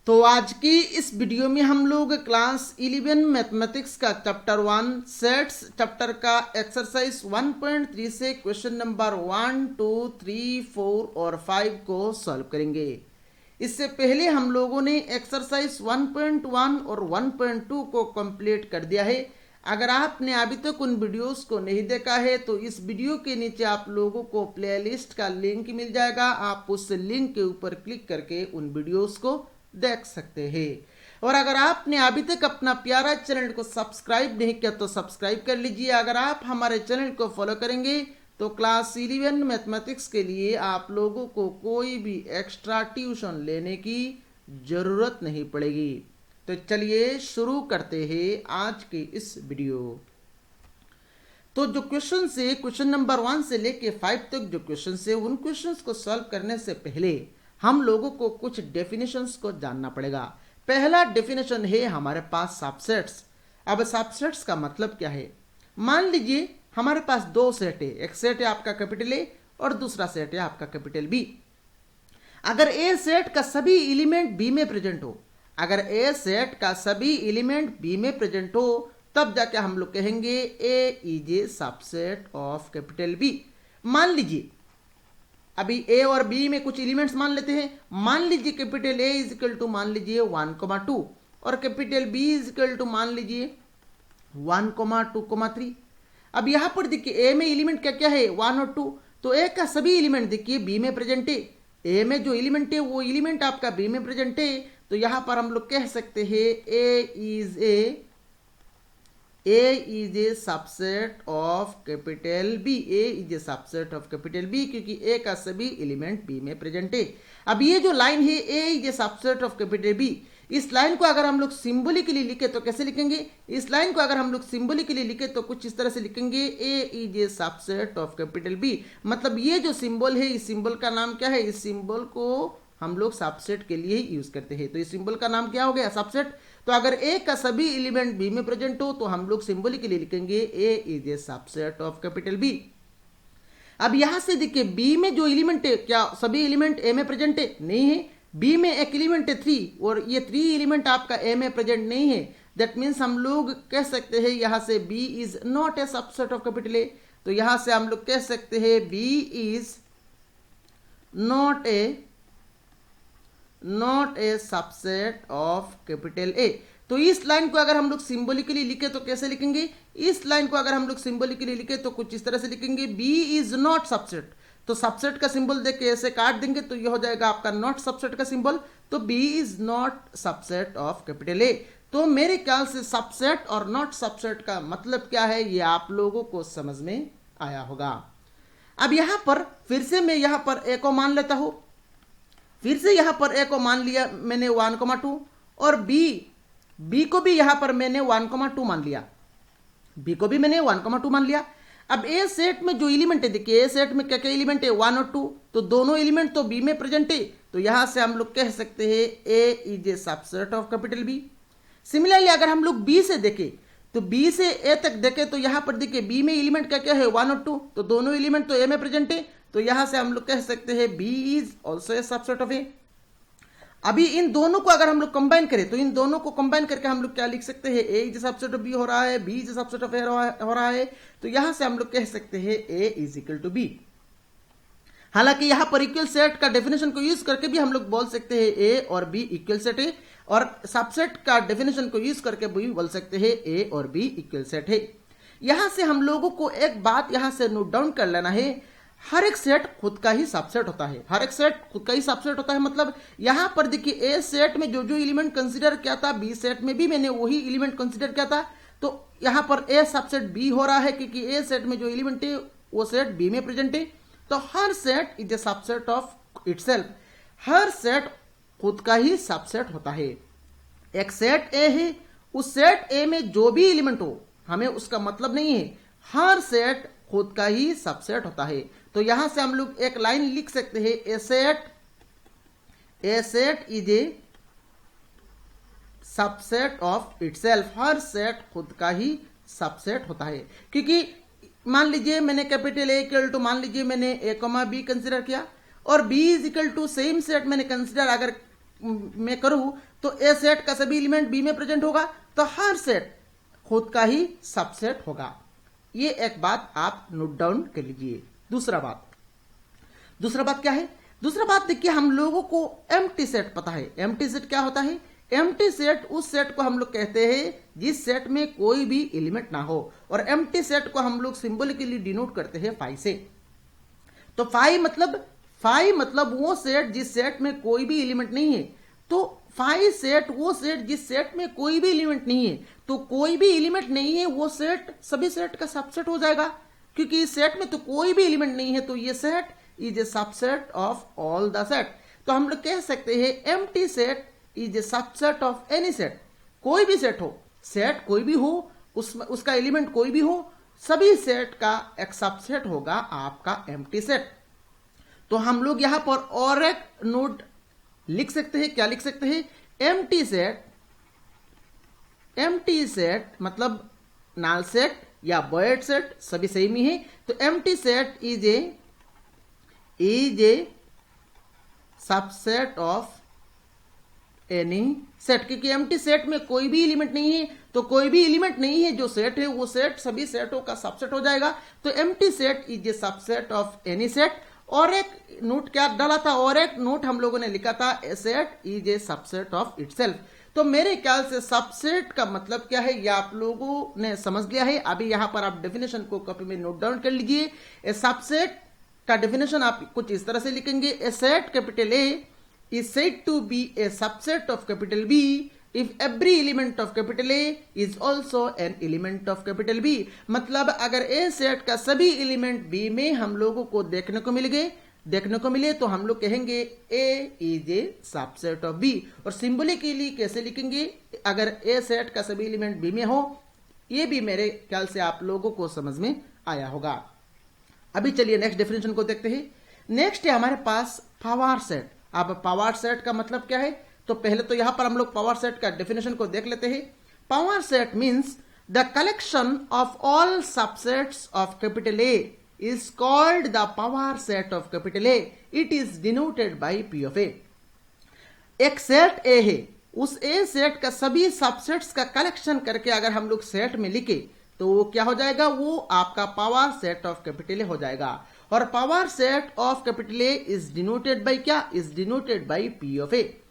तो आज की इस वीडियो में हम लोग क्लास 11 मैथमेटिक्स का चैप्टर 1 सेट्स चैप्टर का एक्सरसाइज 1.3 से क्वेश्चन नंबर 1, 2, 3, 4 और 5 को सॉल्व करेंगे। इससे पहले हम लोगों ने एक्सरसाइज 1.1 और 1.2 को कंप्लीट कर दिया है। अगर आपने अभी तक उन वीडियोस को नहीं देखा है तो इस वीडियो के नीचे आप लोगों को प्लेलिस्ट का लिंक मिल जाएगा। आप उस लिंक के ऊपर क्लिक करके उन वीडियोस को देख सकते हैं। और अगर आपने अभी तक अपना प्यारा चैनल को सब्सक्राइब नहीं किया तो सब्सक्राइब कर लीजिए। अगर आप हमारे चैनल को फॉलो करेंगे तो क्लास 11 मैथमेटिक्स के लिए आप लोगों को कोई भी एक्स्ट्रा ट्यूशन लेने की जरूरत नहीं पड़ेगी। तो चलिए शुरू करते हैं आज की इस वीडियो। तो जो क्वेश्चन से क्वेश्चन नंबर 1 से लेके 5 तक जो क्वेश्चन से उन क्वेश्चंस को सॉल्व करने से पहले हम लोगों को कुछ डेफिनेशंस को जानना पड़ेगा। पहला डेफिनेशन है हमारे पास सबसेट्स। अब सबसेट्स का मतलब क्या है? मान लीजिए हमारे पास दो सेट है, एक सेट है आपका कैपिटल ए और दूसरा सेट है आपका कैपिटल बी। अगर ए सेट का सभी एलिमेंट बी में प्रेजेंट हो, अगर ए सेट का सभी एलिमेंट बी में प्रेजेंट हो तब जाके हम लोग कहेंगे A is a subset of capital B. मान लीजिए अभी ए और बी में कुछ एलिमेंट्स मान लेते हैं। मान लीजिए capital A is equal to मान लीजिए 1,2 और capital B is equal to मान लीजिए 1,2,3। अब यहां पर देखिए ए में एलिमेंट क्या क्या है 1 और 2, तो ए का सभी एलिमेंट देखिए बी में प्रेजेंट है। ए में जो एलिमेंट है वो एलिमेंट आपका बी में प्रेजेंट है। तो यहां पर हम लोग कह सकते हैं A is a subset of capital B. A is a subset of capital B क्योंकि ए का सभी एलिमेंट बी में प्रेजेंट है। अब ये जो लाइन है A is a subset of capital B, इस लाइन को अगर हम लोग सिंबॉलिकली लिखे तो कैसे लिखेंगे? इस लाइन को अगर हम लोग सिंबॉलिकली लिखे तो कुछ इस तरह से लिखेंगे A is a subset of capital B. मतलब ये जो सिंबल है इस सिंबल का नाम क्या है? इस सिंबल को हम लोग सबसेट के लिए ही यूज करते हैं। तो इस सिंबल का नाम क्या हो गया? सबसेट। तो अगर ए का सभी एलिमेंट बी में प्रेजेंट हो तो हम लोग सिंबॉलिकली लिखेंगे A is a subset of capital B. अब यहां से देखिए बी में जो एलिमेंट है क्या सभी एलिमेंट ए में प्रेजेंट है? नहीं है। बी में एक एलिमेंट है 3 और ये 3 एलिमेंट आपका ए में प्रेजेंट नहीं है। दैट मीन्स हम लोग कह सकते हैं यहां से B is not a subset of capital A. तो यहां से हम लोग कह सकते हैं B is not a subset of capital A. तो इस लाइन को अगर हम लोग सिंबॉलिकली लिखे तो कैसे लिखेंगे? इस लाइन को अगर हम लोग सिंबॉलिकली लिखे तो कुछ इस तरह से लिखेंगे बी इज नॉट सबसेट। तो सबसेट का सिंबल देख के ऐसे काट देंगे तो यह हो जाएगा आपका नॉट सबसेट का सिंबल। तो B is not subset of capital A. तो मेरे ख्याल से सबसेट और नॉट सबसेट का मतलब क्या है ये आप लोगों को समझ में आया होगा। अब यहां पर फिर से मैं यहां पर ए को मान लेता हूं। फिर से यहां पर ए को मान लिया मैंने 1,2 और बी को भी यहां पर मैंने 1,2 मान लिया। बी को भी मैंने 1,2 मान लिया। अब ए सेट में जो एलिमेंट है देखिए ए सेट में क्या क्या एलिमेंट है 1 और 2, तो दोनों एलिमेंट तो बी में प्रेजेंट है। तो यहां से हम लोग कह सकते हैं A is a subset of capital B. Similarly अगर हम लोग बी से देखें तो बी से ए तक देखें तो यहां पर देखिए बी में एलिमेंट क्या क्या है 1 और 2, तो दोनों एलिमेंट तो ए में प्रेजेंट है। तो यहां से हम लोग कह सकते हैं B is also a subset of A. अभी इन दोनों को अगर हम लोग कंबाइन करें तो इन दोनों को कंबाइन करके हम लोग क्या लिख सकते हैं? A is subset of B हो रहा है, बी इज सबसेट ऑफ ए हो रहा है। तो यहां से हम लोग कह सकते हैं A is equal to be. हालांकि यहां पर इक्वल सेट का डेफिनेशन को यूज करके भी हम लोग बोल सकते हैं ए और बी इक्वल सेट है, और सबसेट का डेफिनेशन को यूज करके भी बोल सकते हैं ए और बी इक्वल सेट है। यहां से हम लोगों को एक बात यहां से नोट डाउन कर लेना है, हर एक सेट खुद का ही सबसेट होता है। हर एक सेट खुद का ही सबसेट होता है। मतलब यहां पर देखिए ए सेट में जो जो एलिमेंट कंसीडर किया था बी सेट में भी मैंने वही एलिमेंट कंसीडर किया था। तो यहां पर ए सबसेट बी हो रहा है क्योंकि ए सेट में जो एलिमेंट है वो सेट बी में प्रेजेंट है। तो हर set is a subset of itself. हर सेट खुद का ही सबसेट होता है। एक सेट ए है, उस सेट ए में जो भी एलिमेंट हो हमें उसका मतलब नहीं है, हर सेट खुद का ही सबसेट होता है। तो यहां से हम लोग एक लाइन लिख सकते हैं a set is a subset of itself. हर सेट खुद का ही सबसेट होता है क्योंकि मान लीजिए मैंने कैपिटल ए इक्वल टू मान लीजिए मैंने ए कॉमा बी कंसीडर किया और B is equal to same set मैंने कंसीडर अगर में करूं तो ए सेट का सभी एलिमेंट बी में प्रेजेंट होगा, तो हर सेट खुद का ही सबसेट होगा। ये एक बात आप नोट डाउन कर लीजिए। दूसरा बात क्या है? दूसरा बात देखिए, हम लोगों को एम्प्टी सेट पता है। एम्प्टी सेट क्या होता है? एम्प्टी सेट उस सेट को हम लोग कहते हैं जिस सेट में कोई भी एलिमेंट ना हो, और एम्प्टी सेट को हम लोग सिंबॉलिकली डिनोट करते हैं फाई से। तो फाई मतलब वो सेट जिस सेट में कोई भी एलिमेंट नहीं है। तो फाई सेट वो सेट जिस सेट में कोई भी एलिमेंट नहीं है। तो कोई भी एलिमेंट नहीं है वो सेट सभी सेट का सबसेट हो जाएगा, क्योंकि इस सेट में तो कोई भी एलिमेंट नहीं है, तो ये set is a subset of all the set. तो हम लोग कह सकते हैं empty set is a subset of any set. कोई भी सेट हो, सेट कोई भी हो, उसका एलिमेंट कोई भी हो, सभी सेट का एक सबसेट होगा आपका एम्प्टी सेट। तो हम लोग यहां पर और एक नोट लिख सकते हैं। क्या लिख सकते हैं? एम्प्टी सेट मतलब नाल सेट या वॉइड सेट सभी सेम ही है। तो empty set is a subset of any set, क्योंकि एम्प्टी सेट में कोई भी एलिमेंट नहीं है। तो कोई भी एलिमेंट नहीं है जो सेट है वो सेट सभी सेटों का सबसेट हो जाएगा। तो empty set is a subset of any set. और एक नोट क्या डाला था? और एक नोट हम लोगों ने लिखा था a set is a subset of itself. तो मेरे ख्याल से सबसेट का मतलब क्या है ये आप लोगों ने समझ लिया है। अभी यहां पर आप डेफिनेशन को कॉपी में नोट डाउन कर लीजिए। ए सबसेट का डेफिनेशन आप कुछ इस तरह से लिखेंगे, a set capital A is said to be a subset of capital B if every element of capital A is also an element of capital B। मतलब अगर A सेट का सभी एलिमेंट B में हम लोगों को देखने को मिले तो हम लोग कहेंगे A is a subset of B। और सिंबॉलिकली कैसे लिखेंगे? अगर A सेट का सभी एलिमेंट B में हो, ये भी मेरे ख्याल से आप लोगों को समझ में आया होगा। अभी चलिए नेक्स्ट डेफिनेशन को देखते हैं। नेक्स्ट है हमारे पास पावर सेट। अब पावर सेट का मतलब क्या है? तो पहले तो यहां पर हम लोग पावर सेट का डेफिनेशन को देख लेते हैं। Power set means the collection of all subsets of capital A is called the power set of capital A. It is denoted by P of A. एक सेट ए है, उस ए सेट का सभी सबसेट्स का कलेक्शन करके अगर हम लोग सेट में लिखे तो वो क्या हो जाएगा? वो आपका power set of capital A हो जाएगा। और power set of capital A is denoted by क्या? Is denoted by P of A.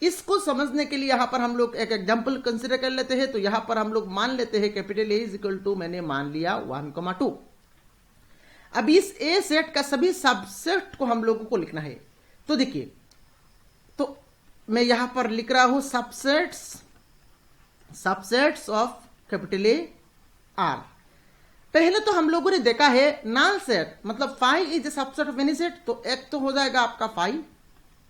इसको समझने के लिए यहां पर हम लोग एक एग्जांपल कंसीडर कर लेते हैं। तो यहां पर हम लोग मान लेते हैं capital A is equal to, मैंने मान लिया 1,2। अब इस ए सेट का सभी सबसेट को हम लोगों को लिखना है। तो देखिए, तो मैं यहां पर लिख रहा हूं subsets of capital A R. पहले तो हम लोगों ने देखा है नाल सेट मतलब phi is a subset of any set. तो एक तो हो जाएगा आपका फाई,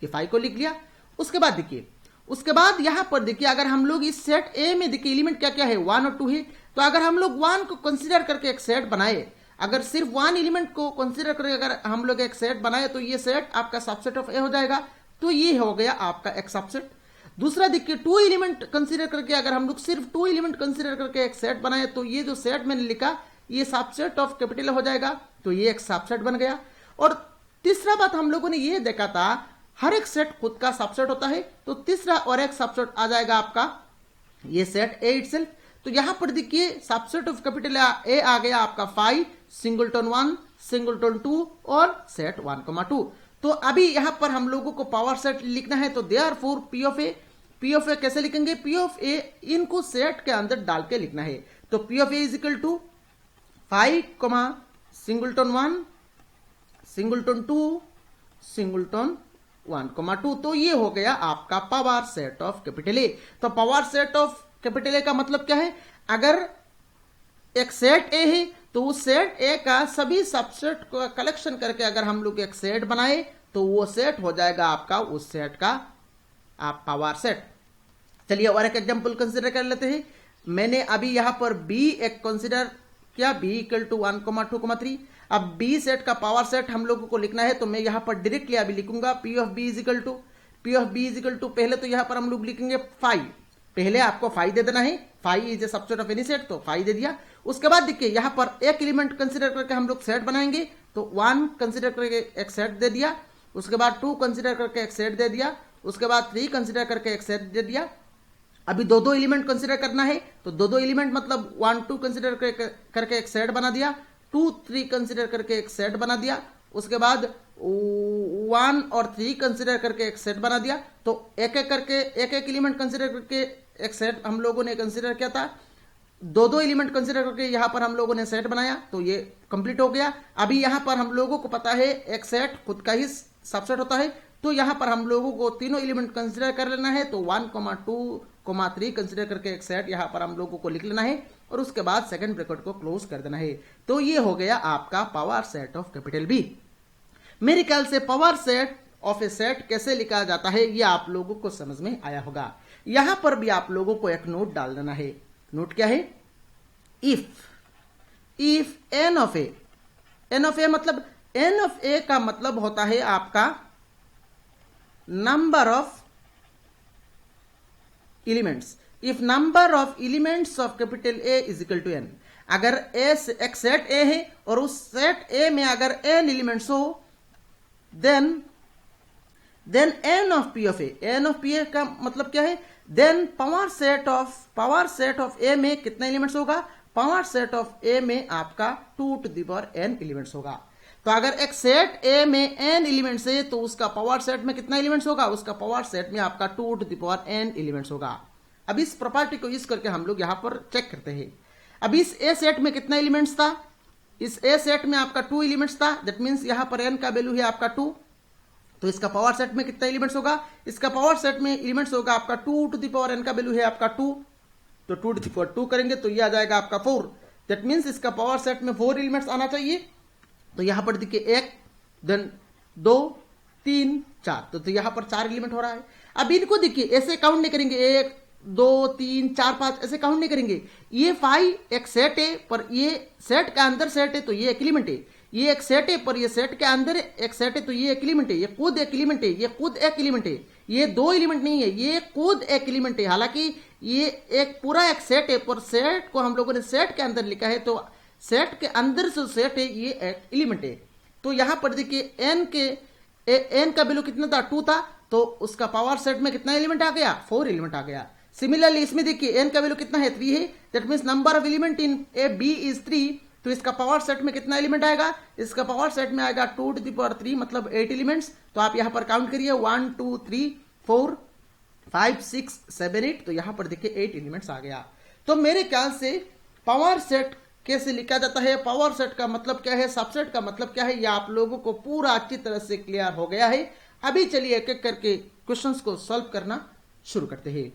ये फाई को लिख लिया। उसके बाद देखिए, उसके बाद यहां पर देखिए अगर हम लोग इस सेट ए में देखिए एलिमेंट क्या क्या है, 1 और 2 है। तो अगर हम लोग 1 को कंसीडर करके एक सेट बनाए, अगर सिर्फ 1 एलिमेंट को कंसीडर करके अगर हम लोग एक सेट बनाए तो ये सेट आपका सबसेट ऑफ ए हो जाएगा। तो ये हो गया आपका एक सबसेट। दूसरा देखिए 2 एलिमेंट कंसीडर करके अगर हम लोग सिर्फ 2 एलिमेंट कंसीडर करके एक सेट बनाए तो ये जो सेट मैंने लिखा ये सबसेट ऑफ कैपिटल हो जाएगा। तो ये एक सबसेट बन गया। और तीसरा बात हम लोगों ने ये देखा था हर एक सेट खुद का सबसेट होता है। तो तीसरा और एक सबसेट आ जाएगा आपका ये सेट ए इटसेल्फ। तो यहां पर देखिए सबसेट ऑफ कैपिटल ए आ गया आपका 5, सिंगलटन 1, सिंगलटन 2 और सेट 1,2। तो अभी यहां पर हम लोगों को पावर सेट लिखना है। तो देयरफॉर पी ऑफ ए कैसे लिखेंगे? पी ऑफ ए इनको सेट के अंदर डाल के लिखना है। तो P of A is equal to 5, singleton 1, singleton 2, singleton 1,2। तो ये हो गया आपका power set of capital A. तो power set of capital A का मतलब क्या है? अगर एक सेट ए है तो उस सेट ए का सभी सबसेट को कलेक्शन करके अगर हम लोग एक सेट बनाए तो वो सेट हो जाएगा आपका उस सेट का आप पावर सेट। चलिए और एक एग्जांपल कंसीडर कर लेते हैं। मैंने अभी यहां पर बी एक कंसीडर किया, बी इक्वल टू 1,2,3। अब बी सेट का पावर सेट हम लोगों को लिखना है। तो मैं यहां पर डायरेक्टली अभी लिखूंगा P of B is equal to पहले तो यहां पर हम लोग लिखेंगे 5। पहले आपको 5 दे देना है। 5 is a subset of any set, तो 5 दे दिया। उसके बाद देखिए यहां पर एक एलिमेंट कंसीडर करके हम लोग सेट बनाएंगे। तो 1 कंसीडर करके एक सेट दे दिया। उसके बाद 2 कंसीडर करके एक सेट दे दिया। उसके बाद 3 कंसिडर करके एक सेट दे दिया। अभी दो दो एलिमेंट कंसिडर करना है, तो दो दो एलिमेंट मतलब 1 2 कंसिडर करके एक सेट बना दिया, 2 3 कंसिडर करके एक सेट बना दिया, उसके बाद 1 और 3 कंसिडर करके एक सेट बना दिया। तो एक एक करके एक एक एलिमेंट कंसिडर करके एक सेट हम लोगों ने कंसिडर किया था, दो दो एलिमेंट कंसिडर करके यहाँ पर हम लोगों ने सेट बनाया, तो ये कंप्लीट हो गया। अभी यहाँ पर हम लोगों को पता है एक सेट खुद का ही सबसेट होता है, तो यहाँ पर हम लोगों को तीनों एलिमेंट कंसिडर कर लेना है। तो 1 2 3 कंसिडर करके एक सेट यहाँ पर हम लोगों को लिख लेना है और उसके बाद सेकंड ब्रैकेट को क्लोज कर देना है। तो ये हो गया आपका power set of capital B. मेरे ख्याल से power set of A set कैसे लिखा जाता है ये आप लोगों को समझ में आया होगा। यहां पर भी आप लोगों को एक नोट डाल देना है। नोट क्या है? इफ एन ऑफ ए मतलब एन ऑफ ए का मतलब होता है आपका number of elements. If number of elements of capital A is equal to N, अगर ए एक सेट ए है और उस सेट ए में अगर एन एलिमेंट्स हो, then N of P of A, N of P A का मतलब क्या है? Then power set of A में कितने एलिमेंट्स होगा? पावर सेट ऑफ ए में आपका 2 to the power n elements होगा। तो अगर एक सेट ए में n एलिमेंट्स है तो उसका पावर सेट में कितना एलिमेंट्स होगा? उसका पावर सेट में आपका 2 to the power n elements होगा। अब इस प्रॉपर्टी को यूज करके हम लोग यहां पर चेक करते हैं। अब इस ए सेट में कितना एलिमेंट्स था? इस ए सेट में आपका 2 एलिमेंट्स था, दैट मीन्स यहां पर n का वैल्यू है आपका 2। तो इसका पावर सेट में कितना एलिमेंट्स होगा? इसका पावर सेट में एलिमेंट्स होगा आपका 2 टू द पावर n का वैल्यू है आपका 2, तो 2 टू द पावर 2 करेंगे तो ये आ जाएगा आपका 4। दैट मीन्स इसका पावर सेट में 4 एलिमेंट्स आना चाहिए। तो यहां पर देखिए 1 देन 2 3 4, तो यहां पर 4 एलिमेंट हो रहा है। अब इनको देखिए ऐसे काउंट नहीं करेंगे, 1 2 3 4 5 ऐसे काउंट नहीं करेंगे। ये 5 एक सेट है, पर ये सेट का अंदर सेट है तो ये एक एलिमेंट है। ये एक सेट है पर ये सेट के अंदर एक सेट है तो ये एक एलिमेंट है। ये खुद एक एलिमेंट है, ये खुद एक एलिमेंट है। ये 2 एलिमेंट नहीं है, ये खुद एक एलिमेंट है। हालांकि ये एक पूरा एक सेट है, पर सेट को हम लोगों ने सेट के अंदर लिखा है, तो सेट के अंदर से सेट है, ये एक एलिमेंट है। तो यहां पर देखिए एन का वैल्यू कितना था? 2 था, तो उसका पावर सेट में कितना एलिमेंट आ गया? 4 एलिमेंट आ गया। सिमिलरली इसमें देखिए एन का वैल्यू कितना है? 3 है, that means number of element in A B is 3। तो इसका पावर सेट में कितना एलिमेंट आएगा? इसका पावर सेट में आएगा 2 टू द पावर 3 मतलब 8 एलिमेंट्स। तो आप यहां पर काउंट करिए 1 2 3 4 5 6 7 8, तो यहां पर देखिए 8 एलिमेंट्स आ गया। तो मेरे ख्याल से पावर सेट कैसे लिखा जाता है, पावर सेट का मतलब क्या है, सबसेट का मतलब क्या है, यह आप लोगों को पूरा अच्छी तरह से क्लियर हो गया है। अभी चलिए एक एक करके क्वेश्चंस को सॉल्व करना शुरू करते हैं।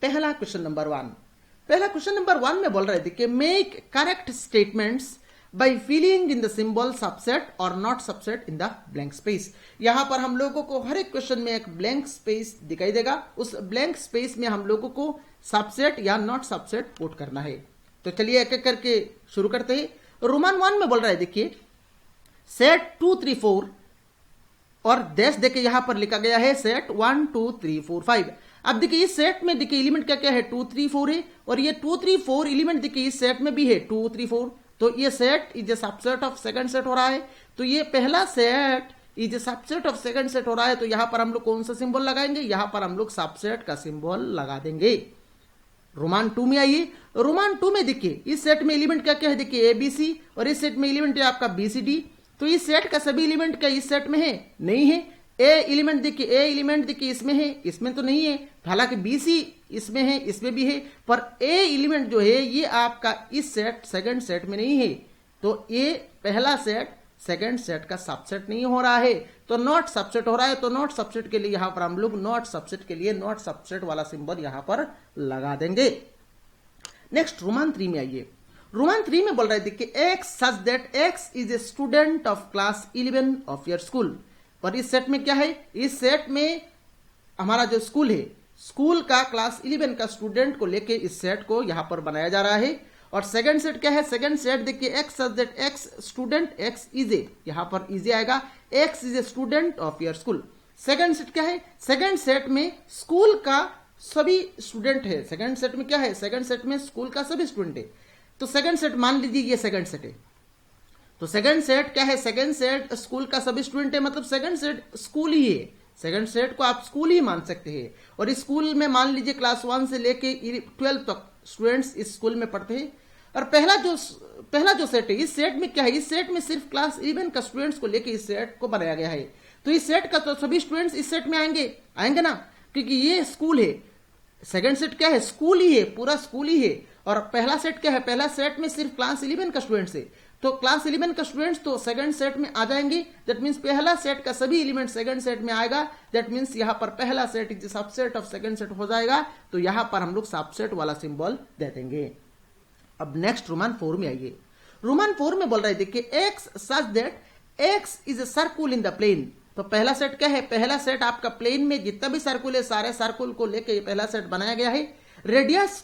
पहला क्वेश्चन नंबर 1 में बोल रहे थे कि make correct statements by filling in the symbol subset और not subset in the blank space. यहां पर हम लोगों को हर एक क्वेश्चन में एक ब्लैंक स्पेस दिखाई देगा, उस ब्लैंक स्पेस में हम लोगों को सबसेट या नॉट सबसेट पुट करना है। तो चलिए एक एक करके शुरू करते हैं। रोमन 1 में बोल रहा है देखिए सेट 2 3 4 और देश देखिए यहां पर लिखा गया है सेट 1 2 3 4 5। अब देखिए इस सेट में देखिए एलिमेंट क्या क्या है? 2 3 4 है, और ये 2 3 4 एलिमेंट देखिए इस सेट में भी है 2 3 4। तो ये set is a subset of second set हो रहा है। तो ये पहला set is a subset of second set हो रहा है। तो यहां पर हम लोग कौन सा सिंबल लगाएंगे? यहां पर हम लोग सबसेट का सिंबल लगा देंगे। रोमान 2 में आइए। रोमान 2 में देखिए इस सेट में एलिमेंट क्या क्या है? देखिए ए बी सी, और इस सेट में एलिमेंट है आपका बी सी डी। तो इस सेट का सभी एलिमेंट क्या इस सेट में है? नहीं है। ए एलिमेंट देखिए इसमें है, इसमें तो नहीं है। हालांकि बी सी इसमें है, इसमें भी है, पर ए एलिमेंट जो है ये आपका इस सेट सेकंड सेट में नहीं है। तो ये पहला सेट सेकंड सेट का सबसेट नहीं हो रहा है, तो नॉट सबसेट हो रहा है। तो नॉट सबसेट के लिए यहां पर हम लोग नॉट सबसेट के लिए नॉट सबसेट वाला सिंबल यहां पर लगा देंगे। नेक्स्ट रोमन 3 में आइए। रोमन 3 में बोल रहे थे कि x such that x is a student of class 11 of your school. और इस सेट में क्या है? इस सेट में हमारा जो स्कूल है, स्कूल का क्लास 11 का स्टूडेंट को लेके इस सेट को यहां पर बनाया जा रहा है। और सेकंड सेट क्या है? सेकंड सेट देखिए x such that x student x is ए, यहां पर इज ए आएगा, x is a student of your school. Second set क्या है? सेकंड सेट में स्कूल का सभी स्टूडेंट है। सेकंड सेट में क्या है? सेकंड सेट में स्कूल का सभी स्टूडेंट है। तो सेकंड सेट मान लीजिए ये सेकंड सेट है। तो सेकंड सेट क्या है? सेकंड सेट स्कूल का सभी स्टूडेंट है, मतलब सेकंड सेट स्कूल ही है। सेकंड सेट को आप स्कूल ही मान सकते हैं। और इस स्कूल में मान लीजिए क्लास 1 से लेके 12 तक स्टूडेंट्स इस स्कूल में पढ़ते हैं। और पहला जो सेट है, इस सेट में क्या है, इस सेट में सिर्फ क्लास 11 का स्टूडेंट्स को लेके इस सेट को बनाया गया है। तो इस सेट का तो सभी स्टूडेंट्स इस सेट में आएंगे ना, क्योंकि ये स्कूल है। सेकंड सेट क्या है, स्कूल ही है, पूरा स्कूल ही है। और पहला सेट क्या है, पहला सेट में सिर्फ क्लास 11 का स्टूडेंट्स है, तो क्लास 11 का स्टूडेंट्स तो सेकंड सेट में आ जाएंगे। दैट मींस पहला सेट का सभी एलिमेंट सेकंड सेट में आएगा। दैट मींस यहां पर पहला set is subset of second set हो जाएगा। तो यहां पर हम लोग सबसेट वाला सिंबल दे देंगे। अब नेक्स्ट रोमन 4 में आइए। रोमन 4 में बोल रहे देखिए x such that x is a circle in the plane. तो पहला सेट क्या है, पहला सेट आपका प्लेन में जितना भी सर्कुल है सारे सर्कुल को लेके पहला सेट बनाया गया है। रेडियस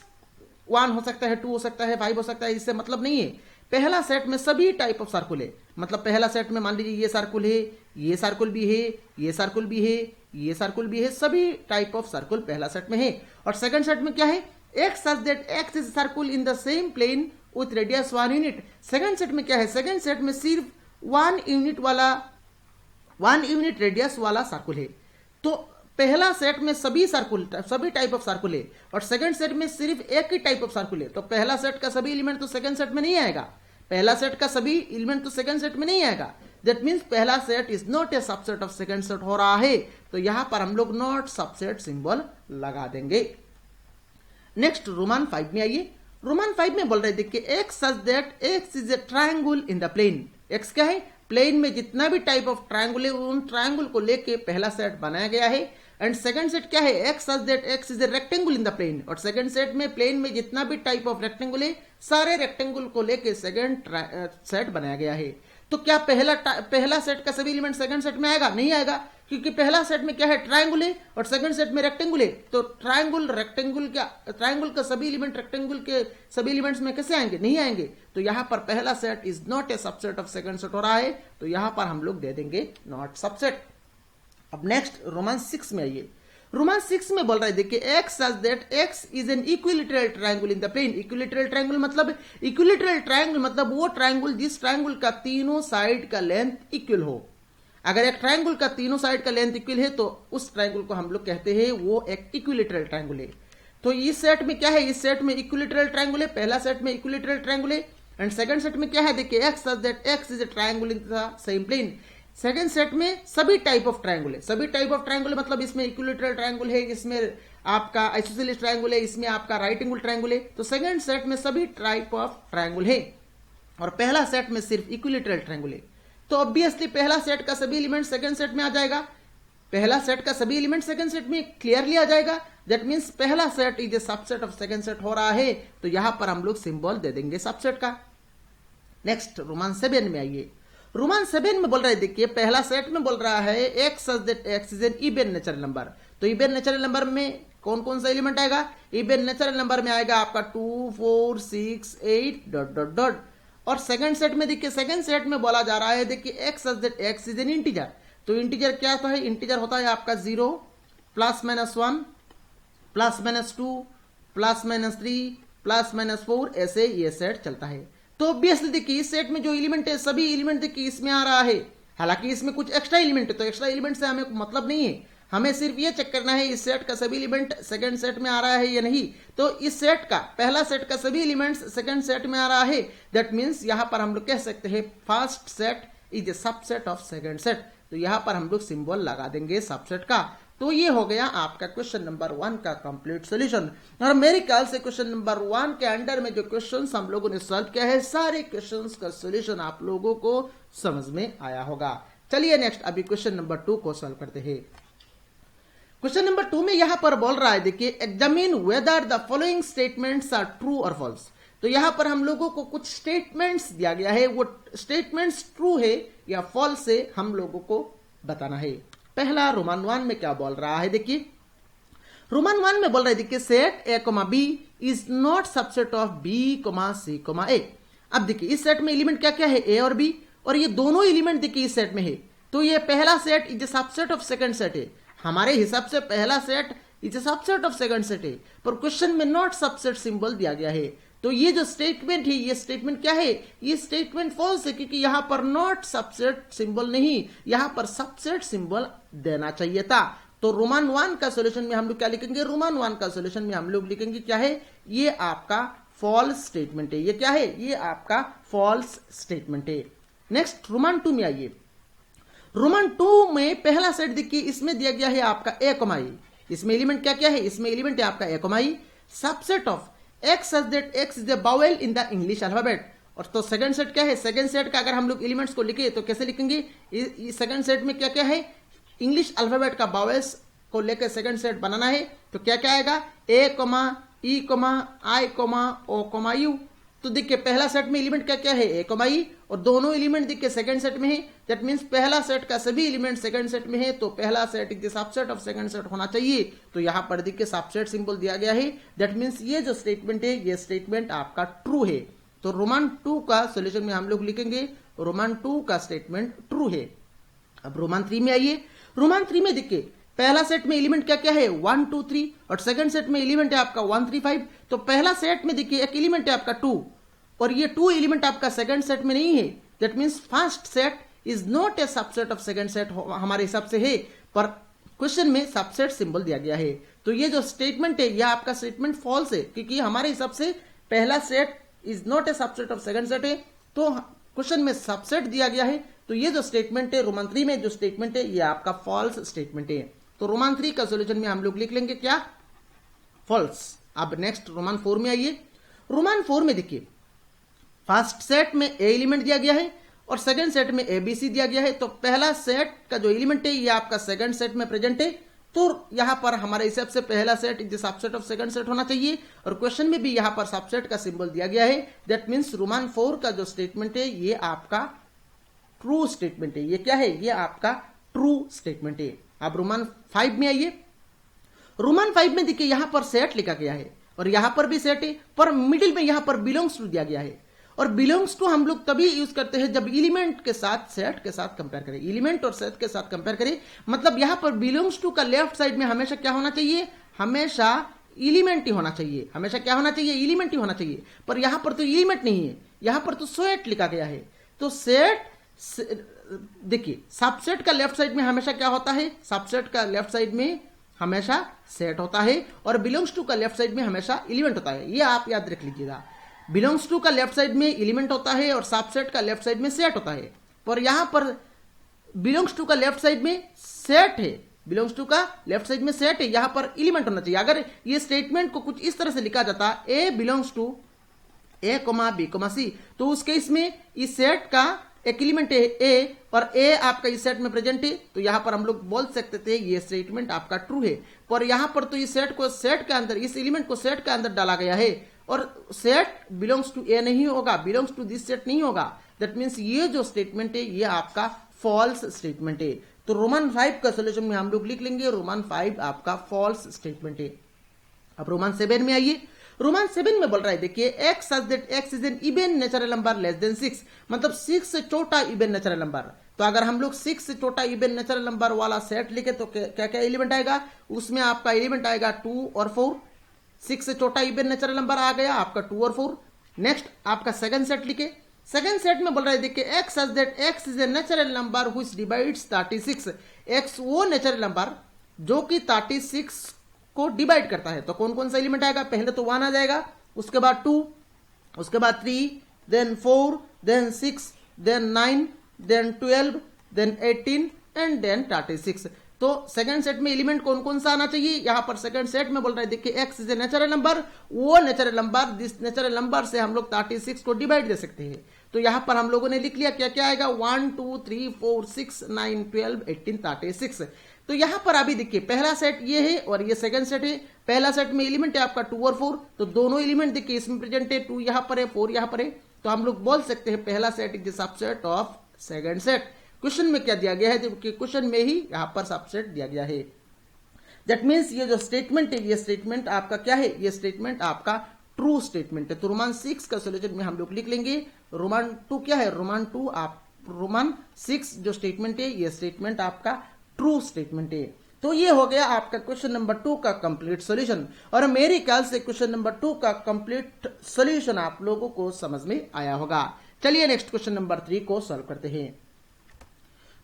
1 हो सकता है, 2 हो सकता है, 5 हो सकता है, इससे मतलब नहीं है। पहला सेट में सभी टाइप ऑफ सर्कुल है। मतलब पहला सेट में मान लीजिए ये सर्कुल है, ये सर्कुल भी है, ये सर्कुल भी है, ये सर्कुल भी है, सभी टाइप ऑफ सर्कुल पहला सेट में है। और सेकंड सेट में क्या है, x such that x is circle in the same plane with radius 1 unit. Second set में क्या है, सेकंड सेट में सिर्फ 1 यूनिट रेडियस वाला सर्कुल है। तो पहला सेट में सभी टाइप ऑफ सर्कुल है और सेकंड सेट में सिर्फ एक ही टाइप ऑफ सर्कुल है। तो पहला सेट का सभी एलिमेंट तो सेकंड सेट में नहीं आएगा, पहला सेट का सभी एलिमेंट तो सेकंड सेट में नहीं आएगा। दैट मीन्स पहला set is not a subset of second set हो रहा है। तो यहां पर हम लोग नॉट सबसेट सिंबल लगा देंगे। नेक्स्ट रोमन 5 में आइए। रोमन 5 में बोल रहे देखिए x such that x is a triangle in the plane. X क्या है, प्लेन में जितना भी टाइप ऑफ ट्रायंगल है उन ट्रायंगल को लेके पहला सेट बनाया गया है। एंड सेकंड सेट क्या है, x such that x is a rectangle in the plane. और सेकंड सेट में प्लेन में जितना भी टाइप ऑफ रेक्टेंगल है सारे रेक्टेंगल को लेके सेकंड सेट बनाया गया है। तो क्या पहला सेट का सभी एलिमेंट सेकंड सेट में आएगा? नहीं आएगा, क्योंकि पहला सेट में क्या है, ट्रायंगल है और सेकंड सेट में रेक्टेंगल है। तो ट्रायंगल का सभी एलिमेंट रेक्टेंगल के सभी एलिमेंट्स में कैसे आएंगे? नहीं आएंगे। तो यहां पर पहला set is not a subset of second set हो रहा है। तो यहां पर हम लोग दे देंगे नॉट सबसेट। अब नेक्स्ट रोमन 6 में आइए। रोमन 6 में बोल रहा है देखिए x such that x is an equilateral triangle in the plane. Equilateral triangle मतलब वो ट्रायंगल जिस ट्रायंगल का तीनों साइड का लेंथ इक्वल हो। अगर एक ट्रायंगल का तीनों साइड का लेंथ इक्वल है तो उस ट्रायंगल को हम लोग कहते हैं वो एक इक्विलैटरल ट्रायंगल है। तो इस सेट में क्या है, इस सेट में इक्विलैटरल ट्रायंगल है, पहला सेट में इक्विलैटरल ट्रायंगल है। एंड सेकंड सेट में क्या है, देखिए x such that x is a triangle in the same plane. Second set में सभी टाइप ऑफ ट्रायंगल है। सभी टाइप ऑफ ट्रायंगल मतलब इसमें इक्विलैटरल ट्रायंगल है, इसमें आपका आइसोसेलेस ट्रायंगल है, इसमें आपका राइट एंगल ट्रायंगल है। तो सेकंड सेट में सभी टाइप ऑफ ट्रायंगल है और पहला सेट में सिर्फ इक्विलैटरल ट्रायंगल है। तो ऑब्वियसली पहला सेट का सभी एलिमेंट सेकंड सेट में आ जाएगा, पहला सेट का सभी एलिमेंट सेकंड सेट में क्लियरली आ जाएगा। दैट मींस पहला set is a subset of second set हो रहा है। तो यहां पर हम लोग सिंबल दे देंगे सबसेट का। नेक्स्ट रोमन 7 में आइए। रोमन 7 में बोल रहा है देखिए पहला सेट में बोल रहा है x such that x is N even natural number. तो इवन नेचुरल नंबर में कौन कौन सा एलिमेंट आएगा? इवन नेचुरल नंबर में आएगा आपका 2, 4, 6, 8 ... और सेकंड सेट में देखिए, सेकंड सेट में बोला जा रहा है देखिए x such that x is N integer. तो इंटीजर क्या होता है? इंटीजर होता है आपका 0, +-1, +-2, +-3, +-4, ऐसे ये सेट चलता है। तो ऑब्वियसली देखिए इस सेट में जो एलिमेंट है सभी एलिमेंट देखिए इसमें आ रहा है। हालांकि इसमें कुछ एक्स्ट्रा एलिमेंट है, तो एक्स्ट्रा एलिमेंट से हमें मतलब नहीं है, हमें सिर्फ ये चेक करना है इस सेट का सभी एलिमेंट सेकंड सेट में आ रहा है या नहीं। तो इस सेट का पहला सेट का सभी एलिमेंट्स सेकंड सेट में आ रहा है। दैट मींस यहां पर हम लोग कह सकते हैं first set is a subset of second set. तो यहां पर हम लोग सिंबल लगा देंगे सबसेट का। तो ये हो गया आपका क्वेश्चन नंबर 1 का कंप्लीट सॉल्यूशन। और मेरे ख्याल से क्वेश्चन नंबर 1 के अंडर में जो क्वेश्चंस हम लोगों ने सॉल्व किया है सारे क्वेश्चंस का सॉल्यूशन आप लोगों को समझ में आया होगा। चलिए नेक्स्ट अभी क्वेश्चन नंबर 2 को सॉल्व करते हैं। क्वेश्चन नंबर 2 में यहां पर बोल रहा है देखिए examine whether the following statements are true और फॉल्स। तो यहां पर हम लोगों को कुछ स्टेटमेंट्स दिया गया है, वो स्टेटमेंट्स ट्रू है या फॉल्स है हम लोगों को बताना है। पहला रोमन 1 में क्या बोल रहा है देखिए, रोमन 1 में बोल रहा है देखिए set A, B is not subset of B, C, A। अब देखिए इस सेट में एलिमेंट क्या क्या है, A और B, और ये दोनों एलिमेंट देखिए इस सेट में है। तो ये पहला set is a subset of second set है। हमारे हिसाब से पहला set is a subset of second set है, पर क्वेश्चन में नॉट सबसेट सिंबल दिया गया है। तो ये जो स्टेटमेंट है, ये स्टेटमेंट क्या है, ये स्टेटमेंट फॉल्स है, क्योंकि यहां पर नॉट सबसेट सिंबल नहीं, यहां पर सबसेट सिंबल देना चाहिए था। तो रोमन 1 का सॉल्यूशन में हम लोग क्या लिखेंगे, रोमन 1 का सॉल्यूशन में हम लोग लिखेंगे क्या है, ये आपका फॉल्स स्टेटमेंट है। ये क्या है, ये आपका फॉल्स स्टेटमेंट है। नेक्स्ट रोमन 2 में आइए। रोमन 2 में पहला सेट देखिए, इसमें दिया गया है आपका ए कॉमा ई। इसमें एलिमेंट क्या क्या है, इसमें एलिमेंट है आपका A comma E, subset of X such that x is a vowel in the English alphabet. और तो सेकंड सेट क्या है, सेकंड सेट का अगर हम लोग एलिमेंट्स को लिखे तो कैसे लिखेंगे, सेकंड सेट में क्या क्या है, इंग्लिश अल्फाबेट का वावेल्स को लेकर सेकंड सेट बनाना है। तो क्या क्या आएगा, A comma E comma I comma O comma U. तो देखिए पहला सेट में एलिमेंट क्या क्या है, ए कॉमा ई, और दोनों एलिमेंट देखिए सेकंड सेट में है। दैट मींस पहला सेट का सभी एलिमेंट सेकंड सेट में है, तो पहला set is the subset of second set होना चाहिए। तो यहां पर देखिए सबसेट सिंबल दिया गया है। दैट मींस ये जो स्टेटमेंट है, ये स्टेटमेंट आपका ट्रू है। तो रोमन 2 का सॉल्यूशन में हम लोग लिखेंगे रोमन 2 का स्टेटमेंट ट्रू है। अब रोमन 3 में आइए। रोमन 3 में देखिए पहला सेट में एलिमेंट क्या क्या है, 1 2 3, और सेकंड सेट में एलिमेंट है आपका 1 3 5। तो पहला सेट में देखिए एक एलिमेंट है आपका 2, और ये 2 एलिमेंट आपका सेकंड सेट में नहीं है। That means first set is not a subset of second set हमारे हिसाब से है, पर क्वेश्चन में सबसेट सिंबल दिया गया है। तो ये जो स्टेटमेंट है, यह आपका स्टेटमेंट फॉल्स है, क्योंकि हमारे हिसाब से पहला set is not a subset of second set है, तो क्वेश्चन में सबसेट दिया गया है। तो ये जो स्टेटमेंट है रोमन 3 में जो स्टेटमेंट है, ये आपका फॉल्स स्टेटमेंट है। तो रोमन 3 का सॉल्यूशन में हम लोग लिख लेंगे क्या, फॉल्स। अब नेक्स्ट रोमन 4 में आइए। रोमन 4 में देखिए फर्स्ट सेट में ए एलिमेंट दिया गया है और सेकंड सेट में ए बी सी दिया गया है। तो पहला सेट का जो एलिमेंट है, ये आपका सेकंड सेट में प्रेजेंट है। तो यहां पर हमारे हिसाब से पहला set is subset of second set होना चाहिए, और क्वेश्चन में भी यहां पर सबसेट का सिंबल दिया गया है। दैट मींस रोमन 4 का जो स्टेटमेंट है, ये आपका ट्रू स्टेटमेंट है। ये क्या है, ये आपका ट्रू स्टेटमेंट है। अब रोमन 5 में आइए। रोमन 5 में देखिए यहां पर सेट लिखा गया है, और यहां पर भी सेट है, पर मिडिल में यहां पर बिलोंग्स टू दिया गया है। और बिलोंग्स टू हम लोग तभी यूज करते हैं जब एलिमेंट के साथ सेट के साथ कंपेयर करें, एलिमेंट और सेट के साथ कंपेयर करें। मतलब यहां पर बिलोंग्स टू का लेफ्ट साइड में हमेशा क्या होना चाहिए, हमेशा एलिमेंट ही होना चाहिए। हमेशा क्या होना चाहिए, एलिमेंट ही होना चाहिए। पर यहां पर तो एलिमेंट नहीं है, यहां पर तो सेट लिखा गया है। तो सेट देखिए सबसेट का लेफ्ट साइड में हमेशा क्या होता है, सबसेट का लेफ्ट साइड में हमेशा सेट होता है, और बिलोंग्स टू का लेफ्ट साइड में हमेशा एलिमेंट होता है। ये आप याद रख लीजिएगा। बिलोंग्स टू का लेफ्ट साइड में एलिमेंट होता है और सबसेट का लेफ्ट साइड में सेट होता है। पर यहां पर बिलोंग्स टू का लेफ्ट साइड में सेट है, बिलोंग्स टू का लेफ्ट साइड में सेट है, यहां पर एलिमेंट होना चाहिए। अगर ये स्टेटमेंट को कुछ इस तरह से लिखा जाता, A belongs to A comma B comma C, तो उस केस में इस सेट का एक एलिमेंट है ए, और ए आपका इस सेट में प्रेजेंट है, तो यहां पर हम लोग बोल सकते थे ये स्टेटमेंट आपका ट्रू है। पर यहां पर तो इस सेट को सेट के अंदर, इस एलिमेंट को सेट के अंदर डाला गया है, और सेट बिलोंग्स टू ए नहीं होगा, बिलोंग्स टू दिस सेट नहीं होगा। दैट मींस ये जो स्टेटमेंट है, ये आपका फॉल्स स्टेटमेंट है। तो रोमन 5 का सॉल्यूशन में हम लोग लिख लेंगे रोमन 5 आपका फॉल्स स्टेटमेंट है। अब रोमन 7 में आइए। रोमन 7 में बोल रहा है देखिए x such that x is N even natural number less than 6, मतलब 6 से छोटा इवन नेचुरल नंबर। तो अगर हम लोग 6 से छोटा इवन नेचुरल नंबर वाला सेट लिखे तो क्या क्या एलिमेंट आएगा, उसमें आपका एलिमेंट आएगा 2 और 4। 6 से छोटा इवन नेचुरल नंबर आ गया आपका 2 और 4। नेक्स्ट आपका सेकंड सेट लिखे। सेकंड सेट में बोल रहा है देखिए x such that x is a natural number which divides 36। X वो नेचुरल नंबर जो कि 36 को डिवाइड करता है। तो कौन कौन सा एलिमेंट आएगा, पहले तो 1 आ जाएगा, उसके बाद 2, उसके बाद 3, then 4, then 6, then 9, then 12, then 18 and then 36। तो सेकंड सेट में एलिमेंट कौन कौन सा आना चाहिए, यहां पर सेकंड सेट में बोल रहा है देखिए x is a natural number, वो नेचुरल नंबर, जिस नेचुरल नंबर से हम लोग 36 को डिवाइड दे सकते हैं। तो यहां पर हम लोगों ने लिख लिया क्या क्या आएगा, 1 2 3 4 6 9 12 18 36। तो यहां पर अभी देखिए पहला सेट ये है और ये सेकंड सेट है। पहला सेट में एलिमेंट है आपका 2 और 4, तो दोनों एलिमेंट देखिए इसमें प्रेजेंट है, 2 यहां पर है, 4 यहां पर है। तो हम लोग बोल सकते हैं पहला set is the subset of second set. Question में क्या दिया गया है, जबकि क्वेश्चन में ही यहां पर सबसेट दिया गया है। दैट मीन्स ये जो स्टेटमेंट है, ये स्टेटमेंट आपका क्या है, ये स्टेटमेंट आपका ट्रू स्टेटमेंट है। तो रोमन 6 का सॉल्यूशन में हम लोग लिख लेंगे रोमन 2 क्या है, रोमन 2 आप रोमन 6 जो स्टेटमेंट है, ये स्टेटमेंट आपका ट्रू स्टेटमेंट है। तो ये हो गया आपका क्वेश्चन नंबर 2 का कंप्लीट सॉल्यूशन। और मेरे ख्याल से क्वेश्चन नंबर 2 का कंप्लीट सॉल्यूशन आप लोगों को समझ में आया होगा। चलिए नेक्स्ट क्वेश्चन नंबर 3 को सॉल्व करते हैं।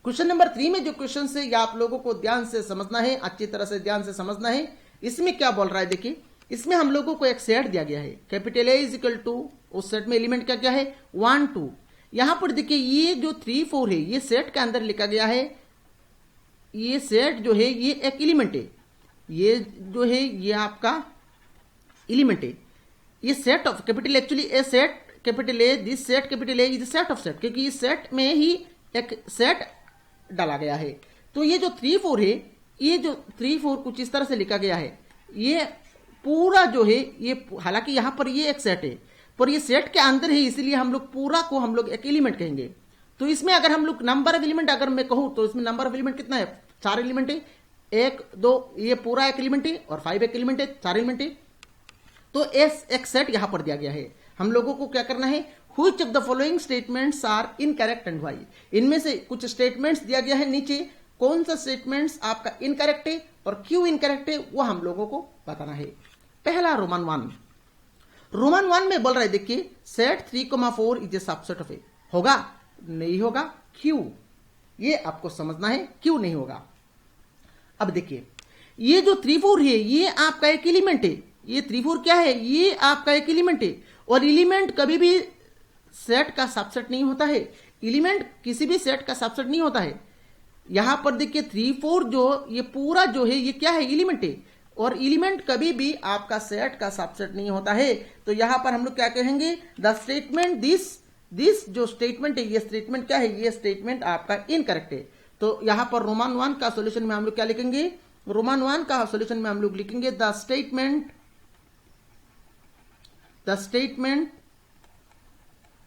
क्वेश्चन नंबर 3 में जो क्वेश्चन है ये आप लोगों को ध्यान से समझना है, अच्छी तरह से ध्यान से समझना है। इसमें क्या बोल रहा है देखिए, इसमें हम लोगों को एक सेट दिया गया है, capital A is equal to, उस सेट में एलिमेंट क्या क्या है 1 2। यहां पर देखिए ये जो 3 4 है ये सेट के अंदर लिखा गया है। ये सेट जो है ये एक एलिमेंट है, ये जो है ये आपका एलिमेंट है। ये set of capital actually A set capital A, this set capital A is set of set, क्योंकि इस सेट में ही एक सेट डाला गया है। तो ये जो 3 4 है, ये जो 3 4 कुछ इस तरह से लिखा गया है। ये पूरा जो है ये, हालांकि यहां पर ये एक सेट है पर ये सेट के अंदर है, इसलिए हम लोग पूरा को हम लोग एक एलिमेंट कहेंगे। तो इसमें अगर हम लोग नंबर ऑफ एलिमेंट अगर मैं कहूं तो इसमें नंबर ऑफ एलिमेंट कितना है, 4 एलिमेंट है, 1 2 ये पूरा एक एलिमेंट है और 5 एक एलिमेंट है, 4 एलिमेंट है। तो एक सेट यहां पर दिया गया है। हम लोगों को क्या करना है, which of the following statements are incorrect and why. इनमें से कुछ स्टेटमेंट्स दिया गया है, नीचे कौन सा स्टेटमेंट्स आपका इनकरेक्ट है और क्यों इनकरेक्ट है वो हम लोगों को बताना है। पहला रोमन 1 में बोल रहा है देखिए set 3,4 is a subset of A. होगा नहीं होगा, क्यों, ये आपको समझना है क्यों नहीं होगा। अब देखिए ये जो 3 4 है ये आपका एक एलिमेंट है। ये 3 4 क्या है, ये आपका एक एलिमेंट है और एलिमेंट कभी भी सेट का सबसेट नहीं होता है। एलिमेंट किसी भी सेट का सबसेट नहीं होता है। यहां पर देखिए 3 4 जो ये पूरा जो है ये क्या है, एलिमेंट है और एलिमेंट कभी भी आपका सेट का सबसेट नहीं होता है। तो यहां पर हम लोग क्या कहेंगे, द स्टेटमेंट दिस जो स्टेटमेंट है ये स्टेटमेंट क्या है, ये स्टेटमेंट आपका इनकरेक्ट है। तो यहां पर रोमन 1 का सॉल्यूशन में हम लोग क्या लिखेंगे, रोमन 1 का सॉल्यूशन में हम लोग लिखेंगे the statement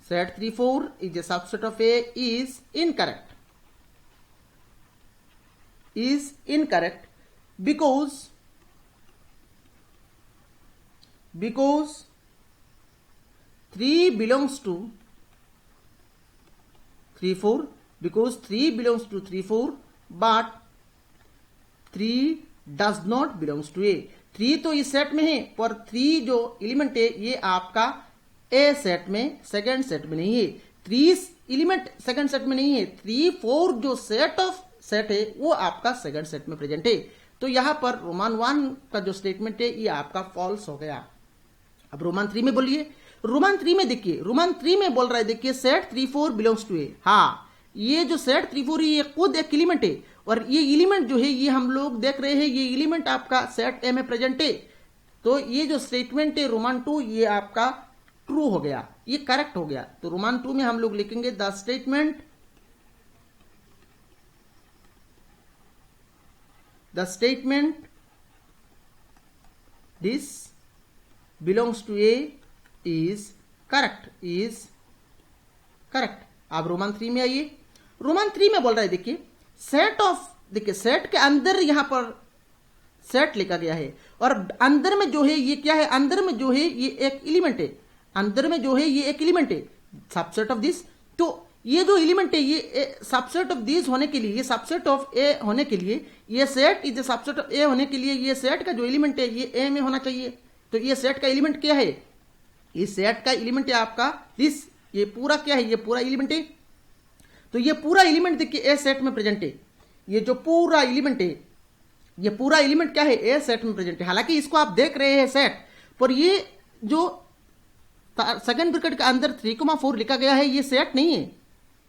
set 3 4 is a subset of A is incorrect because 3 belongs to 3 4, because 3 belongs to 3 4 but 3 does not belongs to A। 3 तो इस सेट में है पर 3 जो एलिमेंट है ये आपका ए सेट में सेकंड सेट में नहीं है। 3 एलिमेंट सेकंड सेट में नहीं है, 3 4 जो सेट है वो आपका सेकंड सेट में प्रेजेंट है। तो यहां पर रोमन 1 का जो स्टेटमेंट है ये आपका फॉल्स हो गया। अब रोमन 3 में बोलिए, रोमन 3 में देखिए, रोमन 3 में बोल रहा है देखिए सेट 3 4 बिलोंग्स टू ए। हाँ ये जो सेट 3 4 है ये खुद एक एलिमेंट है और ये एलिमेंट जो है ये हम लोग देख रहे हैं ये एलिमेंट आपका सेट ए में प्रेजेंट है। तो ये जो स्टेटमेंट है रोमन 2 ये आपका ट्रू हो गया, ये करेक्ट हो गया। तो रोमन 2 में हम लोग लिखेंगे the statement this belongs to A is correct. अब रोमन 3 में आइए, रोमन 3 में बोल रहा है देखिए सेट के अंदर यहां पर सेट लिखा गया है और अंदर में जो है ये क्या है, अंदर में जो है ये एक एलिमेंट है, अंदर में जो है ये एक एलिमेंट है सबसेट ऑफ दिस। तो ये जो एलिमेंट है ये सबसेट ऑफ दिस होने के लिए, ये सबसेट ऑफ ए होने के लिए, ये सेट इज सबसेट ऑफ ए होने के लिए ये सेट का जो एलिमेंट है ये ए में होना चाहिए। तो ये सेट का एलिमेंट क्या है, इस सेट का एलिमेंट है आपका दिस, ये पूरा क्या है, ये पूरा एलिमेंट है। तो ये पूरा एलिमेंट देखिए ए सेट में प्रेजेंट है। ये जो पूरा एलिमेंट है ये पूरा एलिमेंट क्या है, ए सेट में प्रेजेंट है। हालांकि इसको आप देख रहे हैं सेट पर ये जो सेकंड ब्रैकेट के अंदर 3,4 लिखा गया है ये सेट नहीं है,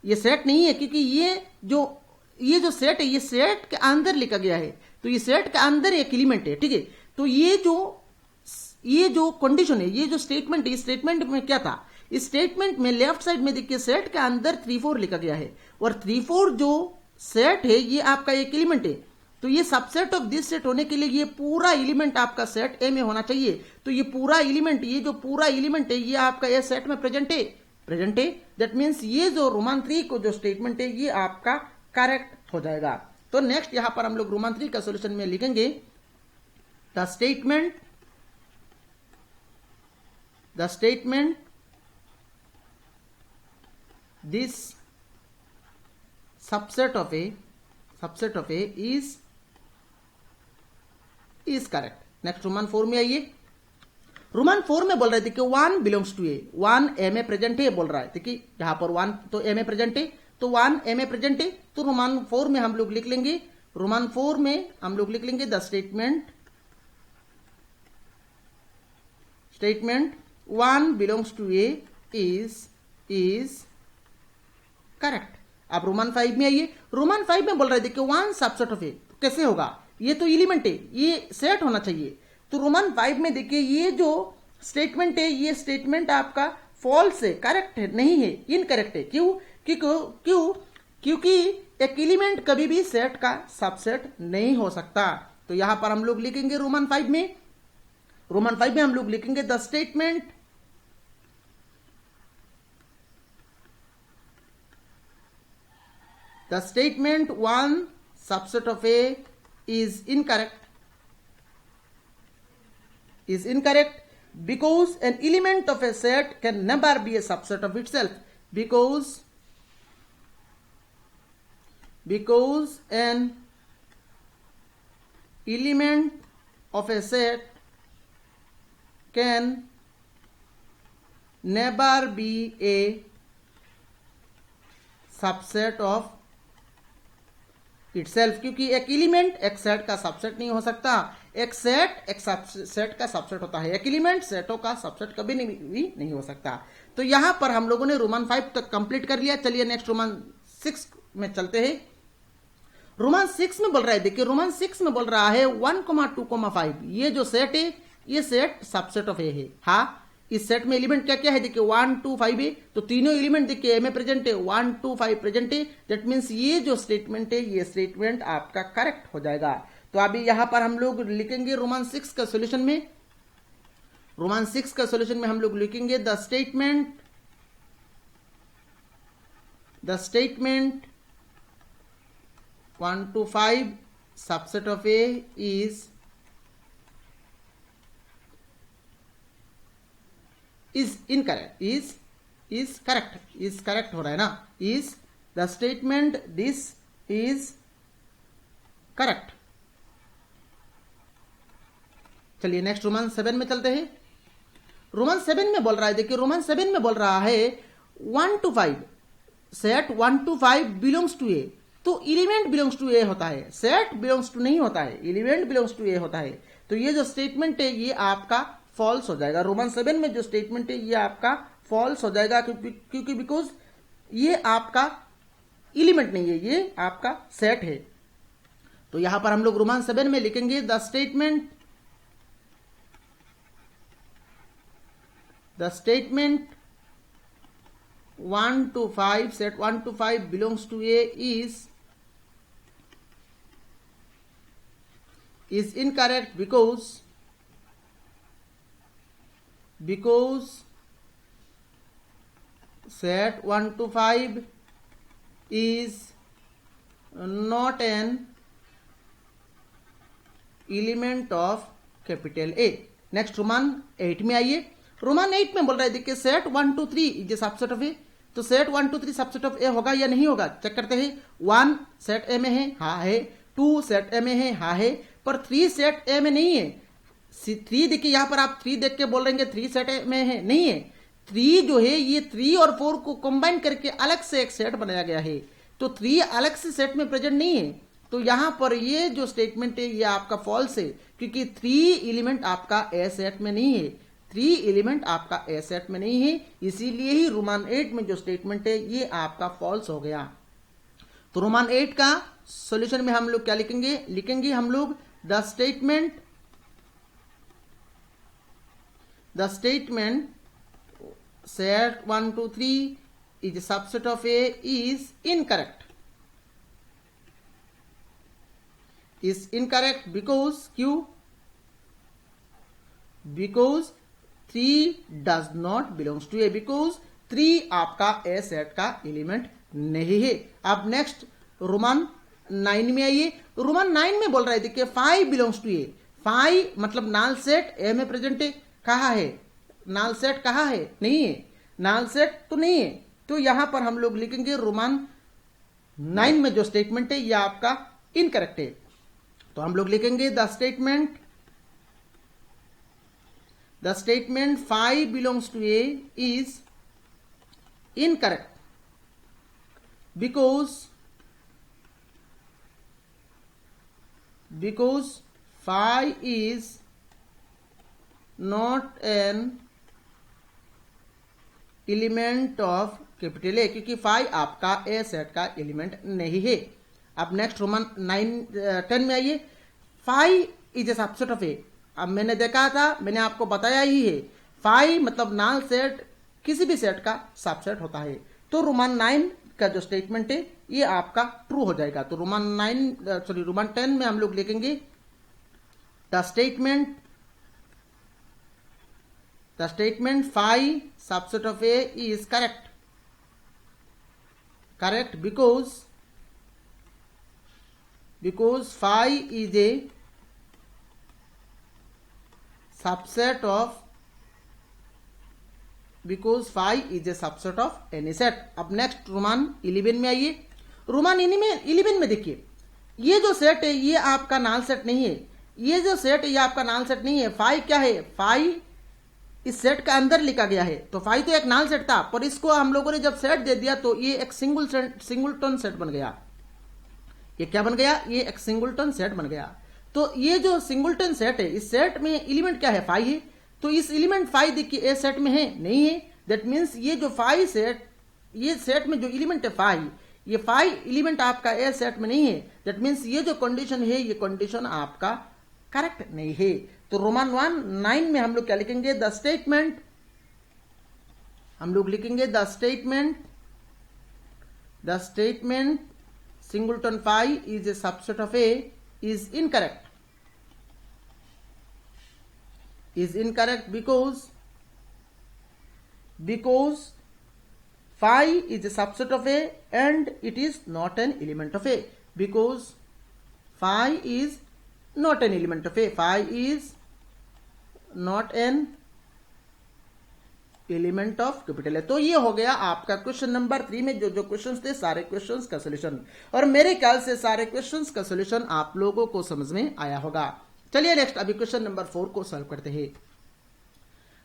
ये सेट नहीं है क्योंकि ये जो सेट है ये सेट के अंदर लिखा गया है। तो ये सेट के अंदर एक एलिमेंट है, ठीक है। तो ये जो कंडीशन है, ये जो स्टेटमेंट है, इस स्टेटमेंट में क्या था, इस स्टेटमेंट में लेफ्ट साइड में देखिए सेट के अंदर 3 4 लिखा गया है और 3 4 जो सेट है ये आपका एक एलिमेंट है। तो ये सबसेट ऑफ दिस सेट होने के लिए ये पूरा एलिमेंट आपका सेट ए में होना चाहिए। तो ये पूरा एलिमेंट, ये जो पूरा एलिमेंट है ये आपका ए सेट में प्रेजेंट है। दैट मीन्स ये जो रोमन 3 को जो स्टेटमेंट है ये आपका करेक्ट हो जाएगा। तो नेक्स्ट यहां पर हम लोग रोमन 3 का सोल्यूशन में लिखेंगे the statement this subset of A is is correct. Next Roman 4 में आइए। रोमन 4 में बोल रहे थे कि 1 बिलोंग्स टू ए, 1 ए में प्रेजेंट है बोल रहा है। देखिए यहां पर 1 तो ए में प्रेजेंट है, तो 1 ए में प्रेजेंट है, तो रोमन 4 में हम लोग लिख लेंगे, रोमन 4 में हम लोग लिख लेंगे the statement 1 belongs to A is correct. अब रोमन 5 में आइए। रोमन 5 में बोल रहे थे कि 1 सबसेट ऑफ ए, कैसे होगा, ये तो एलिमेंट है, ये सेट होना चाहिए। तो रोमन 5 में देखिए ये जो स्टेटमेंट है, ये स्टेटमेंट आपका फॉल्स है, करेक्ट है नहीं है, इनकरेक्ट है। क्योंकि एक एलिमेंट कभी भी सेट का सबसेट नहीं हो सकता। तो यहां पर हम लोग लिखेंगे रोमन 5 में हम लोग लिखेंगे the statement one subset of A is incorrect because an element of a set can never be a subset of itself, because an element of a set can never be a subset of itself, क्योंकि एक element एक set का subset नहीं हो सकता। एक set एक set का सबसेट होता है, एक एलिमेंट सेटों का सबसेट कभी नहीं हो सकता। तो यहां पर हम लोगों ने रोमन 5 तक कंप्लीट कर लिया। चलिए नेक्स्ट रोमन 6 में चलते हैं। रोमन 6 में बोल रहा है, देखिए रोमन 6 में बोल रहा है 1, 2, 5, ये जो सेट है ये सेट सबसेट ऑफ ए है। हाँ, इस सेट में एलिमेंट क्या क्या है, देखिए 1, 2, 5 है, तो तीनों एलिमेंट देखिए ए में प्रेजेंट है, 1, 2, 5 प्रेजेंट है। दैट मीन्स ये जो स्टेटमेंट है ये स्टेटमेंट आपका करेक्ट हो जाएगा। तो अभी यहां पर हम लोग लिखेंगे रोमन 6 का सॉल्यूशन में, रोमन 6 का सॉल्यूशन में हम लोग लिखेंगे the statement 1 to 5 subset of A is incorrect, is correct हो रहा है ना, is the statement this is correct। चलिए नेक्स्ट रोमन 7 में चलते हैं। रोमन 7 में बोल रहा है, देखिए रोमन 7 में बोल रहा है 1 to 5 set 1 to 5 belongs to A, तो एलिमेंट बिलोंग्स टू ए होता है, सेट बिलोंग्स टू नहीं होता है, एलिमेंट बिलोंग्स टू ए होता है। तो ये जो स्टेटमेंट है ये आपका फॉल्स हो जाएगा। रोमन 7 में जो स्टेटमेंट है ये आपका फॉल्स हो जाएगा, क्योंकि बिकॉज ये आपका एलिमेंट नहीं है, ये आपका सेट है। तो यहां पर हम लोग रोमन 7 में लिखेंगे the statement 1 to 5 set 1 to 5 belongs to A is incorrect because set 1 to 5 is not an element of capital A. Next Roman 8 में आइए। रोमन 8 में बोल रहा है, देखिए set 1 to 3 is subset of A, तो set 1 to 3 subset of A होगा या नहीं होगा, चेक करते हैं। 1 सेट ए में है, हाँ है, 2 सेट ए में है, हाँ है, पर 3 सेट ए में नहीं है। 3 देखिए यहां पर आप 3 देख के बोल रहे हैं 3 सेट में है, नहीं है। 3 जो है ये 3 और 4 को कंबाइन करके अलग से एक सेट बनाया गया है, तो 3 अलग से सेट में प्रेजेंट नहीं है। तो यहां पर ये जो स्टेटमेंट है ये आपका फॉल्स है, क्योंकि 3 एलिमेंट आपका ए सेट में नहीं है, 3 एलिमेंट आपका ए सेट में नहीं है, इसीलिए ही रोमन 8 में जो स्टेटमेंट है ये आपका फॉल्स हो गया। तो रोमन 8 का सॉल्यूशन में हम लोग क्या लिखेंगे हम लोग the statement set 1 to 3 is a subset of A is incorrect, because because 3 does not belongs to A, because 3 आपका A सेट का एलिमेंट नहीं है। अब नेक्स्ट रोमन 9 में आइए। रोमन 9 में बोल रहा है, देखिए 5 बिलोंग्स टू ए, 5 मतलब नाल सेट ए में प्रेजेंट है, कहाँ है नाल सेट, कहाँ है, नहीं है, नाल सेट तो नहीं है। तो यहां पर हम लोग लिखेंगे रोमन 9 में जो स्टेटमेंट है यह आपका इनकरेक्ट है। तो हम लोग लिखेंगे the statement the statement phi belongs to A is incorrect because phi is not an element of capital ए, क्योंकि फाई आपका ए सेट का एलिमेंट नहीं है। अब नेक्स्ट रोमन 10 में आइए। Phi is a subset of A. अब मैंने देखा था, मैंने आपको बताया ही है, फाई मतलब नाल सेट किसी भी सेट का सबसेट होता है। तो रोमन 9 का जो स्टेटमेंट है ये आपका ट्रू हो जाएगा। तो रोमन 10 में हम लोग लिखेंगे the statement phi subset of A is correct because phi is a subset of any set। अब नेक्स्ट रोमन 11 में आइए। रोमन 11 में देखिए, ये जो सेट है ये आपका नाल सेट नहीं है। ये जो सेट है ये आपका नाल सेट नहीं है। फाई क्या है? फाई इस सेट का अंदर लिखा गया है। तो फाई तो एक नाल सेट था, पर इसको हम लोगों ने जब सेट दे दिया तो ये एक सिंगलटन सेट बन गया। ये क्या बन गया? ये एक सिंगलटन सेट बन गया। तो ये जो सिंगलटन सेट है, इस सेट में एलिमेंट क्या है? फाई है। तो इस एलिमेंट फाई देखिए ए सेट में है नहीं है। दैट मीन्स ये जो फाई सेट, ये सेट में जो एलिमेंट है फाई, ये फाई एलिमेंट आपका ए सेट में नहीं है। दैट मीन्स ये जो कंडीशन है ये कंडीशन आपका करेक्ट नहीं है। तो रोमन 9 में हम लोग क्या लिखेंगे? द स्टेटमेंट, हम लोग लिखेंगे the statement singleton phi is a subset of A is incorrect because phi is a subset of A and it is not an element of A, because phi is not an element of A, phi is not an element of capital है। तो ये हो गया आपका question number 3 में जो जो questions थे सारे क्वेश्चंस का सॉल्यूशन। और मेरे ख्याल से सारे क्वेश्चंस का सॉल्यूशन आप लोगों को समझ में आया होगा। चलिए नेक्स्ट अभी क्वेश्चन नंबर 4 को सॉल्व करते हैं।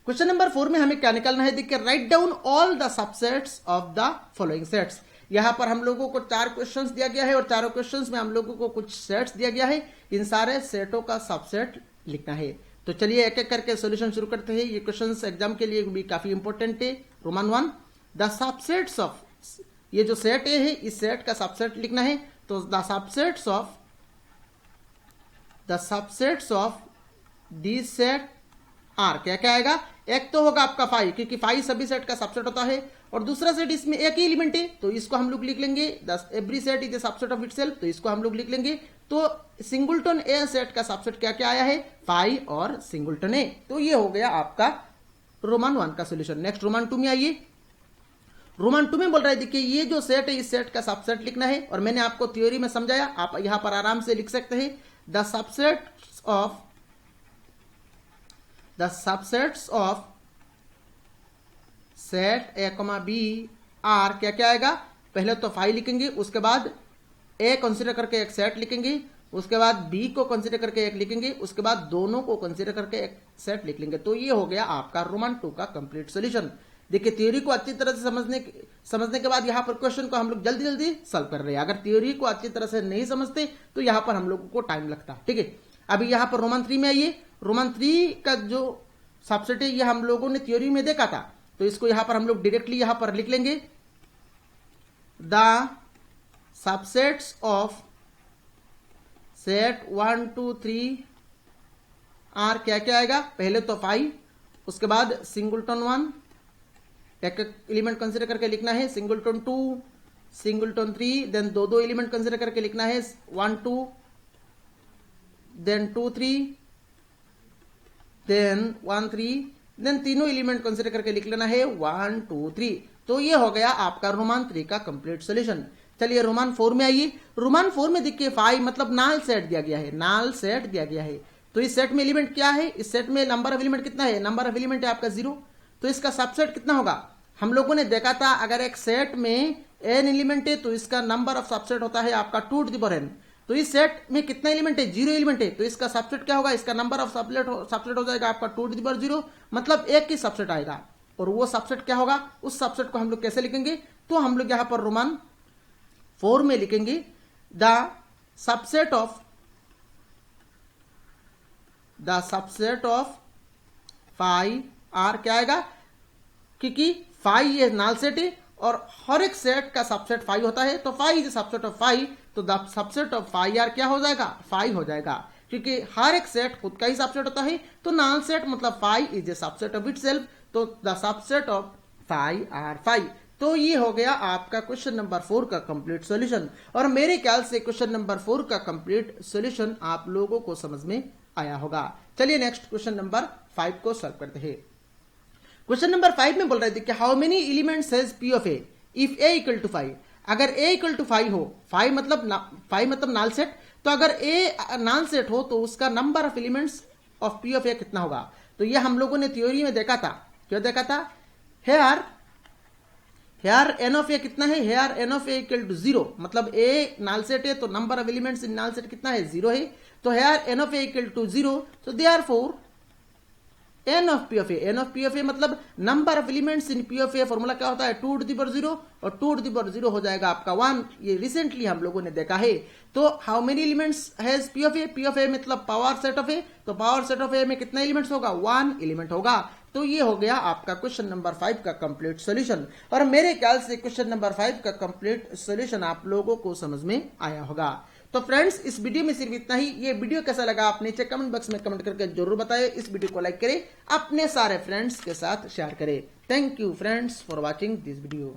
क्वेश्चन नंबर 4 में हमें क्या निकालना है? देखिए, write down all the subsets of the following sets. यहां पर हम लोगों को 4 क्वेश्चंस दिया गया है और चारों क्वेश्चंस में हम लोगों को कुछ सेट्स दिया गया है। इन सारे सेटों का सबसेट लिखना है। तो चलिए एक एक करके सॉल्यूशन शुरू करते हैं। ये क्वेश्चंस एग्जाम के लिए भी काफी इंपॉर्टेंट है। रोमन 1, द सबसेट्स ऑफ, ये जो सेट ए है इस सेट का सबसेट लिखना है। तो the subsets of this set are, क्या क्या आएगा? एक तो होगा आपका फाई, क्योंकि फाई सभी सेट का सबसेट होता है, और दूसरा सेट इसमें एक ही एलिमेंट है तो इसको हम लोग लिख लेंगे every set is a subset of itself, तो इसको हम लोग लिख लेंगे। तो सिंगलटन ए सेट का सबसेट क्या क्या आया है? फाई और सिंगलटन ए। तो ये हो गया आपका रोमन 1 का सॉल्यूशन। नेक्स्ट रोमन 2 में आइए। रोमन 2 में बोल रहा है देखिए, ये जो सेट है इस सेट का सबसेट लिखना है, और मैंने आपको थ्योरी में समझाया, आप यहां पर आराम से लिख सकते हैं। The subsets of set A comma B are, क्या क्या आएगा? पहले तो फाई लिखेंगे, उसके बाद ए कंसीडर करके एक सेट लिखेंगे, उसके बाद बी को कंसीडर करके एक लिखेंगे, उसके बाद दोनों को कंसीडर करके एक सेट लिख लेंगे। तो ये हो गया आपका रोमन 2 का कंप्लीट सॉल्यूशन। देखिए, थ्योरी को अच्छी तरह से समझने के बाद यहाँ पर क्वेश्चन को हम लोग जल्दी जल्दी सॉल्व कर रहे हैं। अगर थ्योरी को अच्छी तरह से नहीं समझते तो यहाँ पर हम लोगों को टाइम लगता। ठीक है, अभी यहाँ पर रोमन 3 में आइए। रोमन 3 का जो सबसेट है ये हम लोगों ने थ्योरी में देखा था, तो इसको यहाँ पर हम लोग डायरेक्टली यहाँ पर लिख लेंगे। The subsets of set 1 2 3 are, क्या क्या आएगा? पहले तो फाई, उसके बाद सिंगलटन 1, एक एलिमेंट कंसीडर करके लिखना है, सिंगलटन 2, सिंगलटन 3, देन दो एलिमेंट कंसीडर करके लिखना है, 1 2, देन 2 3, देन 1 3, देन तीनों एलिमेंट कंसीडर करके लिख लेना है 1 2 3। तो ये हो गया आपका रोमन 3 का कंप्लीट सॉल्यूशन। चलिए रोमन 4 में आइए। रोमन 4 में देखिए, फाई मतलब नाल सेट दिया गया है, नाल सेट दिया गया है। तो इस सेट में एलिमेंट क्या है? इस सेट में नंबर ऑफ एलिमेंट कितना है? नंबर ऑफ एलिमेंट है आपका 0। तो इसका सबसेट कितना होगा? हम लोगों ने देखा था, अगर एक सेट में n एलिमेंट है तो इसका नंबर ऑफ सबसेट होता है आपका 2 टू द पावर n। तो इस सेट में कितना एलिमेंट है, 0 एलिमेंट है, तो इसका सबसेट क्या होगा, इसका नंबर ऑफ सबसेट हो जाएगा आपका 2 टू द पावर 0, मतलब एक ही सबसेट आएगा। और वो सबसेट क्या होगा, उस सबसेट को हम लोग कैसे लिखेंगे, तो हम लोग यहां पर रोमन 4 में लिखेंगे the subset of five are क्या आएगा, क्योंकि 5 ये नाल सेट है और हर एक सेट का सबसेट 5 होता है, तो 5 इज सबसेट ऑफ 5, तो द सबसेट ऑफ 5 आर क्या हो जाएगा, 5 हो जाएगा, क्योंकि हर एक सेट खुद का ही सबसेट होता है। तो नाल सेट मतलब 5 is a subset of itself, तो द सबसेट ऑफ 5 आर 5। तो ये हो गया आपका क्वेश्चन नंबर 4 का कंप्लीट सॉल्यूशन। और मेरे ख्याल से क्वेश्चन नंबर 4 का कंप्लीट सॉल्यूशन आप लोगों को समझ में आया होगा। चलिए नेक्स्ट क्वेश्चन नंबर 5 को सॉल्व करते हैं। क्वेश्चन नंबर 5 में बोल रहे थे कि how many elements has P of A if A equal to 5। अगर ए इक्वल टू 5 हो, 5 मतलब नाल सेट, तो अगर ए नाल सेट हो तो उसका number of elements of P of A कितना होगा। तो ये हम लोगों ने थ्योरी में देखा था, क्यों देखा था, हेयर एन ऑफ ए कितना है, here N of A equal to 0, मतलब ए नाल सेट है तो नंबर ऑफ एलिमेंट्स इन नाल सेट कितना है, 0 है, तो here N of A equal to 0, तो therefore n of P of A मतलब number of elements in P of A formula क्या होता है, 2 टू द पावर 0, और 2 टू द पावर 0 हो जाएगा आपका 1। ये रिसेंटली हम लोगों ने देखा है। तो how many elements has P of A मतलब पावर सेट ऑफ ए, तो पावर सेट ऑफ ए में कितना एलिमेंट्स होगा, 1 एलिमेंट होगा। तो ये हो गया आपका क्वेश्चन नंबर 5 का कंप्लीट सॉल्यूशन। और मेरे ख्याल से क्वेश्चन नंबर 5 का कंप्लीट सॉल्यूशन आप लोगों को समझ में आया होगा। तो फ्रेंड्स इस वीडियो में सिर्फ इतना ही। ये वीडियो कैसा लगा आप नीचे कमेंट बॉक्स में कमेंट करके जरूर बताएं। इस वीडियो को लाइक करें, अपने सारे फ्रेंड्स के साथ शेयर करें। Thank you friends for watching this video.